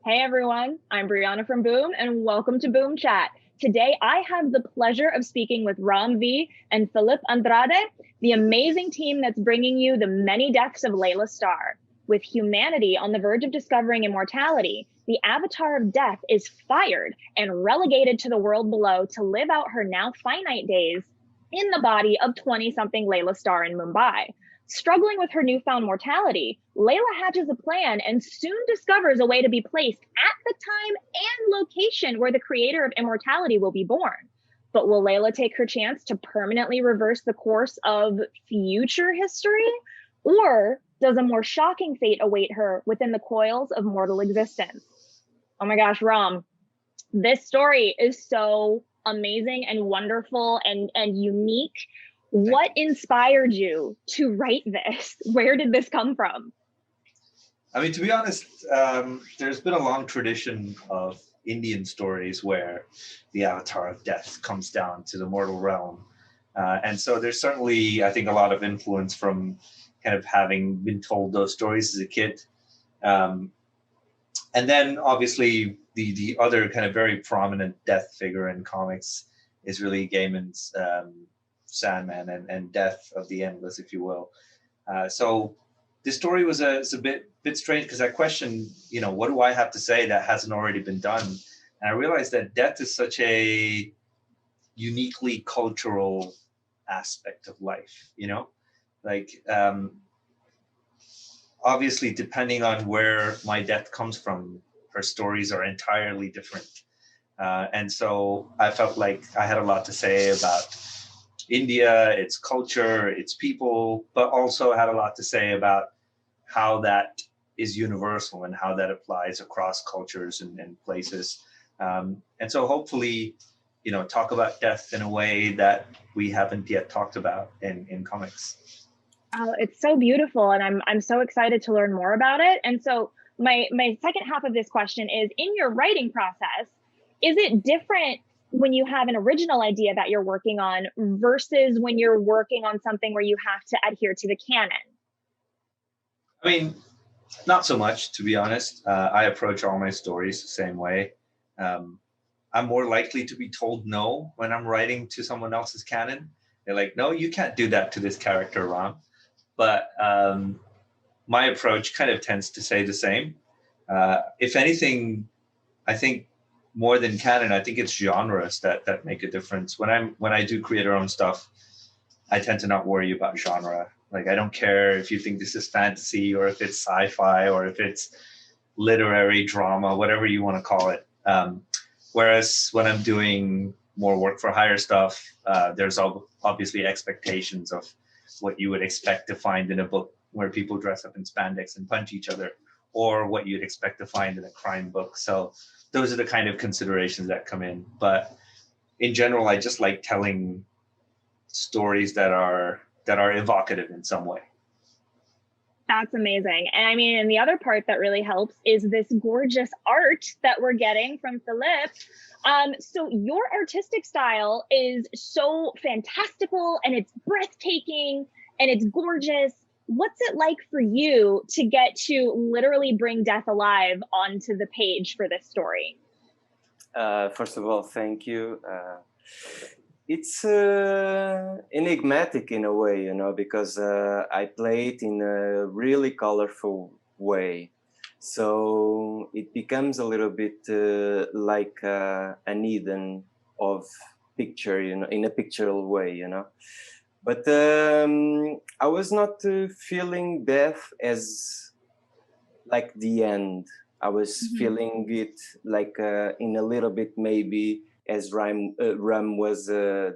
Hey everyone, I'm Breanna from Boom and welcome to Boom Chat. Today I have the pleasure of speaking with Ram V and Filipe Andrade, the amazing team that's bringing you the many deaths of Laila Starr. With humanity on the verge of discovering immortality, the avatar of death is fired and relegated to the world below to live out her now finite days in the body of 20-something Laila Starr in Mumbai. Struggling with her newfound mortality, Laila hatches a plan and soon discovers a way to be placed at the time and location where the creator of immortality will be born. But will Laila take her chance to permanently reverse the course of future history? Or does a more shocking fate await her within the coils of mortal existence? Oh my gosh, Ram, this story is so amazing and wonderful and unique. What inspired you to write this? Where did this come from? I mean, to be honest, there's been a long tradition of Indian stories where the avatar of death comes down to the mortal realm. And so there's certainly, I think, a lot of influence from kind of having been told those stories as a kid. And then obviously the other kind of very prominent death figure in comics is really Gaiman's Sandman and Death of the Endless, if you will. So this story was a bit strange because I questioned, what do I have to say that hasn't already been done? And I realized that death is such a uniquely cultural aspect of life, obviously, depending on where my death comes from, her stories are entirely different. And so I felt like I had a lot to say about India, its culture, its people, but also had a lot to say about how that is universal and how that applies across cultures and places. And so hopefully, talk about death in a way that we haven't yet talked about in comics. Oh, it's so beautiful, and I'm so excited to learn more about it. And so my second half of this question is, in your writing process, is it different when you have an original idea that you're working on versus when you're working on something where you have to adhere to the canon? I mean, not so much, to be honest. I approach all my stories the same way. I'm more likely to be told no when I'm writing to someone else's canon. They're like, no, you can't do that to this character, Ram. But my approach kind of tends to say the same. If anything, I think more than canon, I think it's genres that make a difference. When I do create our own stuff, I tend to not worry about genre. Like, I don't care if you think this is fantasy or if it's sci-fi or if it's literary drama, whatever you want to call it. Whereas when I'm doing more work for hire stuff, there's obviously expectations of what you would expect to find in a book where people dress up in spandex and punch each other, or what you'd expect to find in a crime book. So those are the kind of considerations that come in. But in general, I just like telling stories that are evocative in some way. That's amazing. And I mean, and the other part that really helps is this gorgeous art that we're getting from Filipe. So your artistic style is so fantastical and it's breathtaking and it's gorgeous. What's it like for you to get to literally bring death alive onto the page for this story? First of all, thank you. It's enigmatic in a way, because I play it in a really colorful way. So it becomes a little bit like an Eden of picture, in a pictorial way, But I was not feeling death as like the end. I was feeling it like in a little bit maybe as Ram was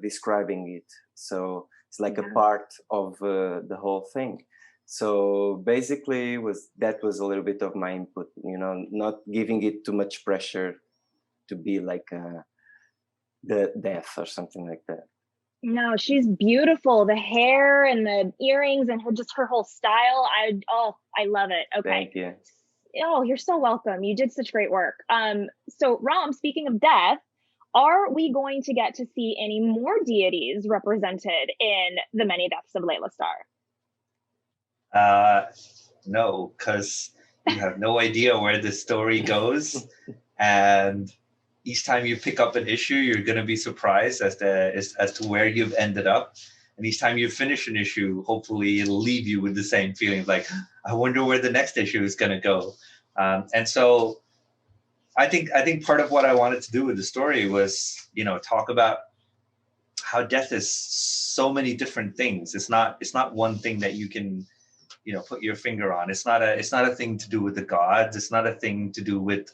describing it. So it's like a part of the whole thing. So basically that was a little bit of my input, not giving it too much pressure to be like the death or something like that. No, she's beautiful. The hair and the earrings and her whole style. I love it. Okay. Thank you. Oh, you're so welcome. You did such great work. So Ram, speaking of death, are we going to get to see any more deities represented in the many deaths of Laila Starr? No, because You have no idea where the story goes, and each time you pick up an issue, you're going to be surprised as to where you've ended up. And each time you finish an issue, hopefully it'll leave you with the same feeling, like, I wonder where the next issue is going to go. And so I think part of what I wanted to do with the story was, talk about how death is so many different things. It's not one thing that you can, put your finger on. It's not a thing to do with the gods. It's not a thing to do with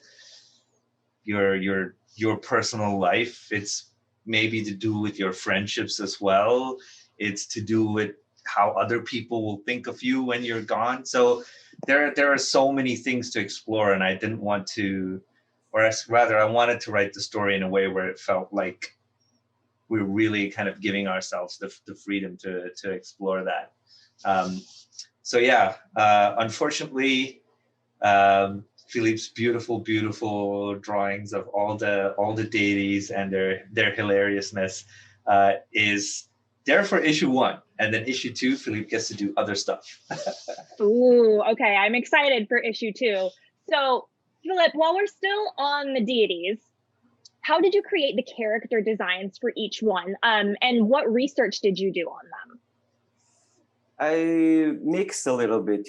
your personal life. It's maybe to do with your friendships as well. It's to do with how other people will think of you when you're gone. So there are so many things to explore, and I didn't want to, or rather I wanted to write the story in a way where it felt like we're really kind of giving ourselves the freedom to explore that. Unfortunately, Filipe's beautiful drawings of all the deities and their hilariousness is there for issue 1, and then issue 2, Filipe gets to do other stuff. Ooh, okay, I'm excited for issue 2. So, Filipe, while we're still on the deities, how did you create the character designs for each one? And what research did you do on them? I mixed a little bit,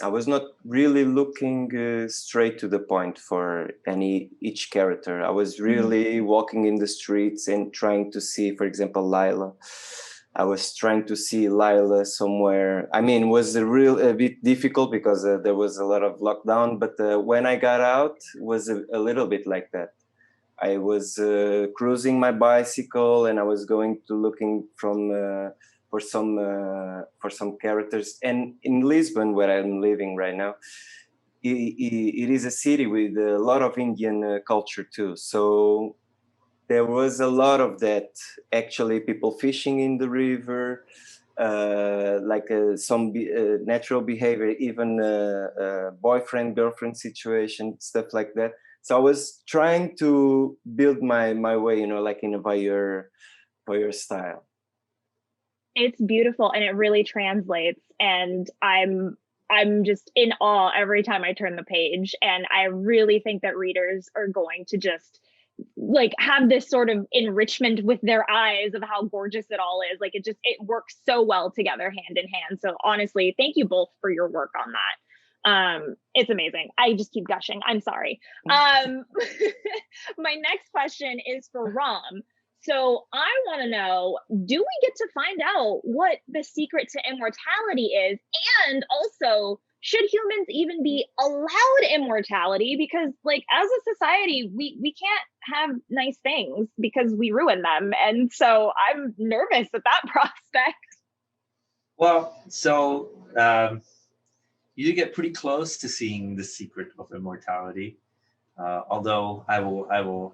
I was not really looking straight to the point for each character. I was really walking in the streets and trying to see, for example, Laila. I was trying to see Laila somewhere. I mean, it was a bit difficult because there was a lot of lockdown, but when I got out, it was a little bit like that. I was cruising my bicycle and I was looking for some characters. And in Lisbon, where I'm living right now, it is a city with a lot of Indian culture too. So there was a lot of that. Actually, people fishing in the river, some natural behavior, even boyfriend girlfriend situation, stuff like that. So I was trying to build my way, in a voyeur style. It's beautiful, and it really translates. And I'm just in awe every time I turn the page. And I really think that readers are going to just have this sort of enrichment with their eyes of how gorgeous it all is. It works so well together, hand in hand. So honestly, thank you both for your work on that. It's amazing. I just keep gushing. I'm sorry. My next question is for Ram. So I want to know, do we get to find out what the secret to immortality is? And also, should humans even be allowed immortality? Because as a society, we can't have nice things because we ruin them. And so I'm nervous at that prospect. Well, so you get pretty close to seeing the secret of immortality. Although I will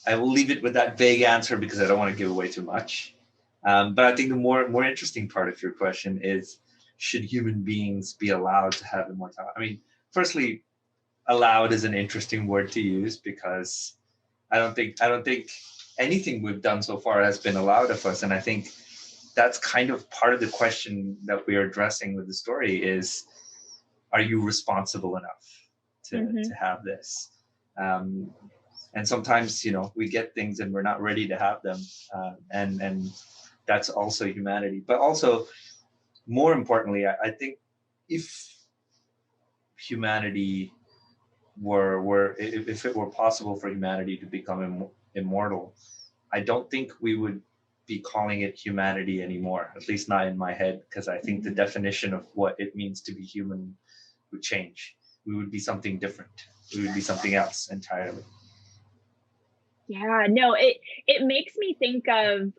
leave it with that vague answer because I don't want to give away too much. But I think the more interesting part of your question is, should human beings be allowed to have immortality? I mean, firstly, allowed is an interesting word to use because I don't think anything we've done so far has been allowed of us. And I think that's kind of part of the question that we are addressing with the story is, are you responsible enough to have this? And sometimes, we get things and we're not ready to have them. And that's also humanity. But also, more importantly, I think if humanity if it were possible for humanity to become immortal, I don't think we would be calling it humanity anymore, at least not in my head, because I think the definition of what it means to be human would change. We would be something different. We would be something else entirely. Yeah, no, it makes me think of,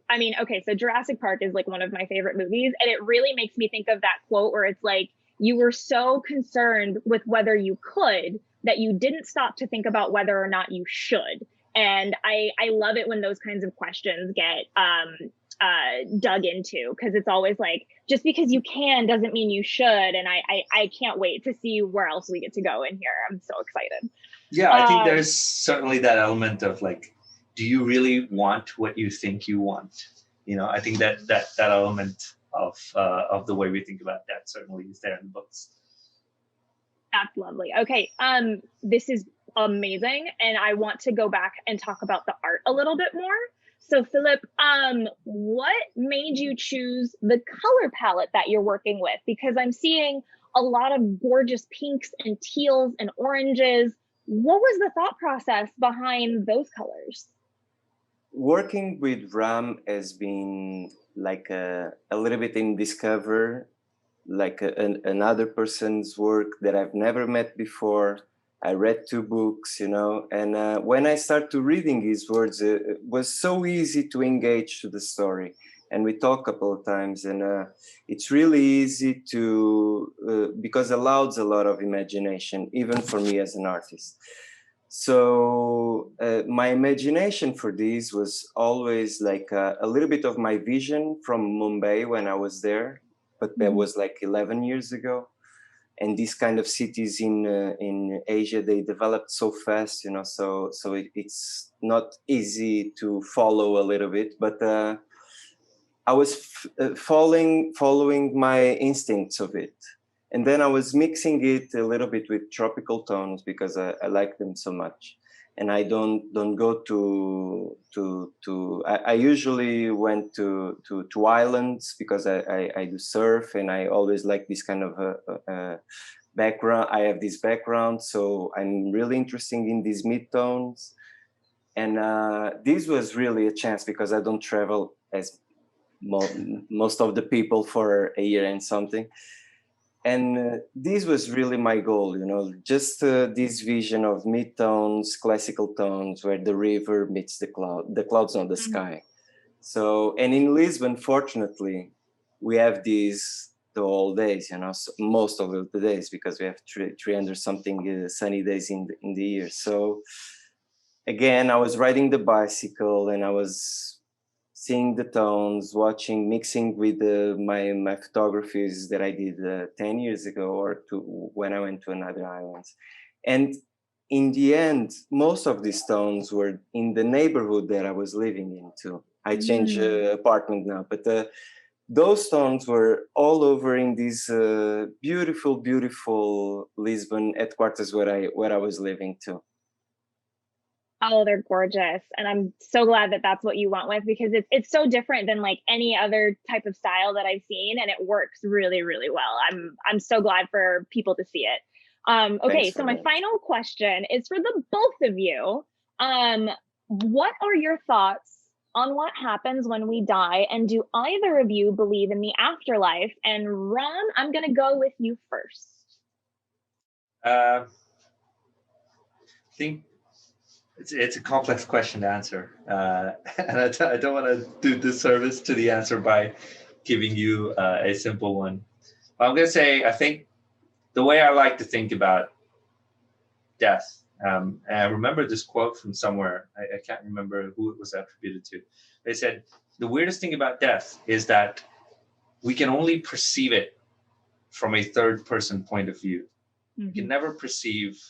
so Jurassic Park is one of my favorite movies, and it really makes me think of that quote where it's you were so concerned with whether you could that you didn't stop to think about whether or not you should. And I love it when those kinds of questions get dug into, because it's always just because you can doesn't mean you should. And I can't wait to see where else we get to go in here. I'm so excited. Yeah, I think there's certainly that element of do you really want what you think you want? I think that element of the way we think about death certainly is there in the books. That's lovely. Okay, this is amazing, and I want to go back and talk about the art a little bit more. So, Filipe, what made you choose the color palette that you're working with? Because I'm seeing a lot of gorgeous pinks and teals and oranges. What was the thought process behind those colors? Working with Ram has been like a little bit in discover, like another person's work that I've never met before. I read 2 books, you know, and when I started reading his words, it was so easy to engage to the story. And we talked a couple of times, and it's really easy to, because it allows a lot of imagination, even for me as an artist. So my imagination for this was always like a little bit of my vision from Mumbai when I was there, but that was like 11 years ago. And these kind of cities in Asia, they developed so fast, you know, so it's not easy to follow a little bit, but I was following my instincts of it. And then I was mixing it a little bit with tropical tones because I like them so much. And I don't go I usually went to islands because I do surf, and I always like this kind of background. I have this background, so I'm really interested in these mid-tones. And this was really a chance because I don't travel as most of the people for a year and something. And this was really my goal, you know, just this vision of mid-tones, classical tones, where the river meets the clouds on the sky. So, and in Lisbon, fortunately, we have these the whole days, you know, so most of the days, because we have 300 something sunny days in the year. So again, I was riding the bicycle and I was seeing the tones, watching, mixing with my photographies that I did 10 years ago or when I went to another islands. And in the end, most of these tones were in the neighborhood that I was living in too. I changed apartment now, but those tones were all over in this beautiful, beautiful Lisbon headquarters where I was living too. Oh, they're gorgeous. And I'm so glad that that's what you went with, because it's so different than like any other type of style that I've seen, and it works really, really well. I'm so glad for people to see it. Okay, so my final question is for the both of you. What are your thoughts on what happens when we die, and do either of you believe in the afterlife? And Ron, I'm going to go with you first. I think it's a complex question to answer, and I don't want to do disservice to the answer by giving you a simple one. But I'm going to say, I think the way I like to think about death, and I remember this quote from somewhere, I can't remember who it was attributed to. They said, the weirdest thing about death is that we can only perceive it from a third person point of view. We can never perceive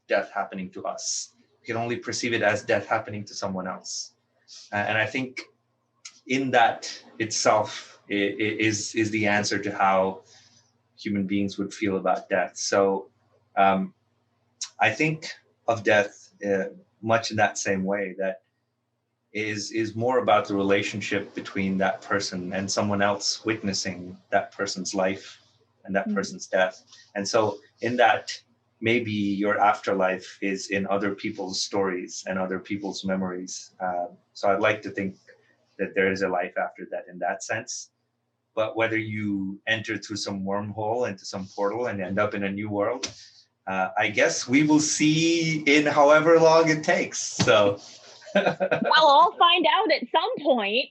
death happening to us. We can only perceive it as death happening to someone else. And I think in that itself is the answer to how human beings would feel about death. So I think of death much in that same way, that is more about the relationship between that person and someone else witnessing that person's life and that person's death. And so in that, maybe your afterlife is in other people's stories and other people's memories. So I'd like to think that there is a life after that in that sense. But whether you enter through some wormhole into some portal and end up in a new world, I guess we will see in however long it takes. So well, I'll find out at some point.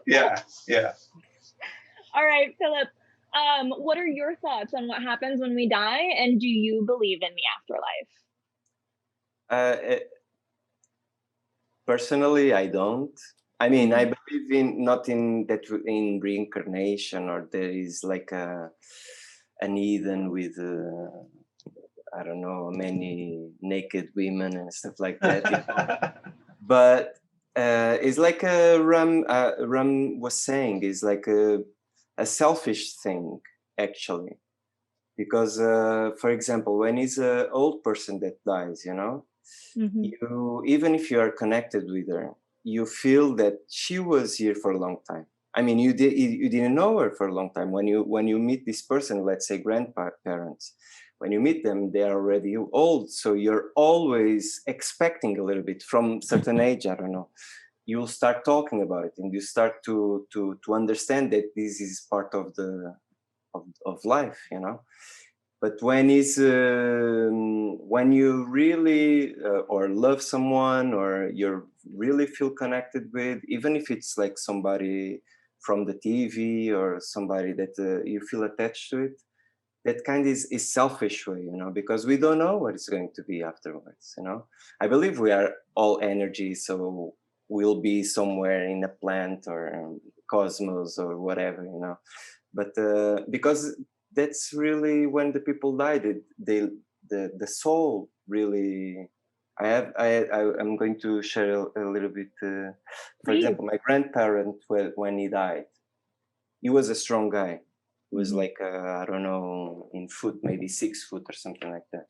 Yeah. All right, Filipe. What are your thoughts on what happens when we die, and do you believe in the afterlife? Personally, I don't. I mean, I believe not in reincarnation, or there is like an Eden with I don't know, many naked women and stuff like that. But it's like Ram was saying, it's like a selfish thing, actually. Because, for example, when it's an old person that dies, you know, you, even if you are connected with her, you feel that she was here for a long time. I mean, you didn't know her for a long time. When you meet this person, let's say grandparents, when you meet them, they are already old. So you're always expecting a little bit from certain age. I don't know. You'll start talking about it, and you start to understand that this is part of the of life, you know. But when when you really or love someone, or you really feel connected with, even if it's like somebody from the TV or somebody that you feel attached to it, that kind is selfish way, you know, because we don't know what it's going to be afterwards, you know. I believe we are all energy, so we'll be somewhere in a plant or cosmos or whatever, you know. But because that's really when the people died, the soul really. I'm going to share a little bit. For example, my grandparent, when he died, he was a strong guy. He was like I don't know, in foot maybe 6 foot or something like that.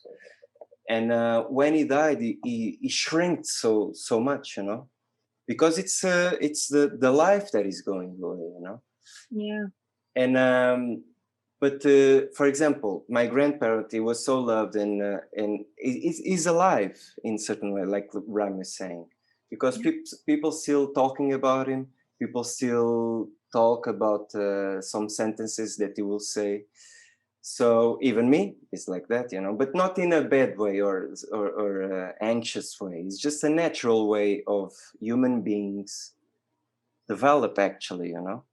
And when he died, he shrank so much, you know, because it's the life that is going away, you know. Yeah. And but for example, my grandparent, he was so loved, and he's alive in certain way, like Ram is saying, because people still talking about him. People still talk about some sentences that he will say. So even me is like that, you know, but not in a bad way or anxious way. It's just a natural way of human beings develop, actually, you know.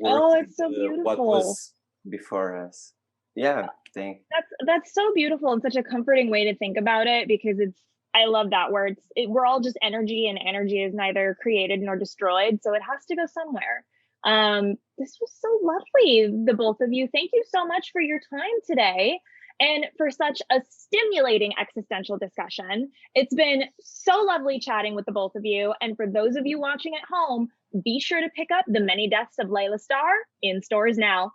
Oh, it's so beautiful. What was before us. Yeah, that's so beautiful, and such a comforting way to think about it, because I love that word. We're all just energy, and energy is neither created nor destroyed, so it has to go somewhere. This was so lovely, the both of you. Thank you so much for your time today and for such a stimulating existential discussion. It's been so lovely chatting with the both of you. And for those of you watching at home, be sure to pick up The Many Deaths of Laila Starr, in stores now.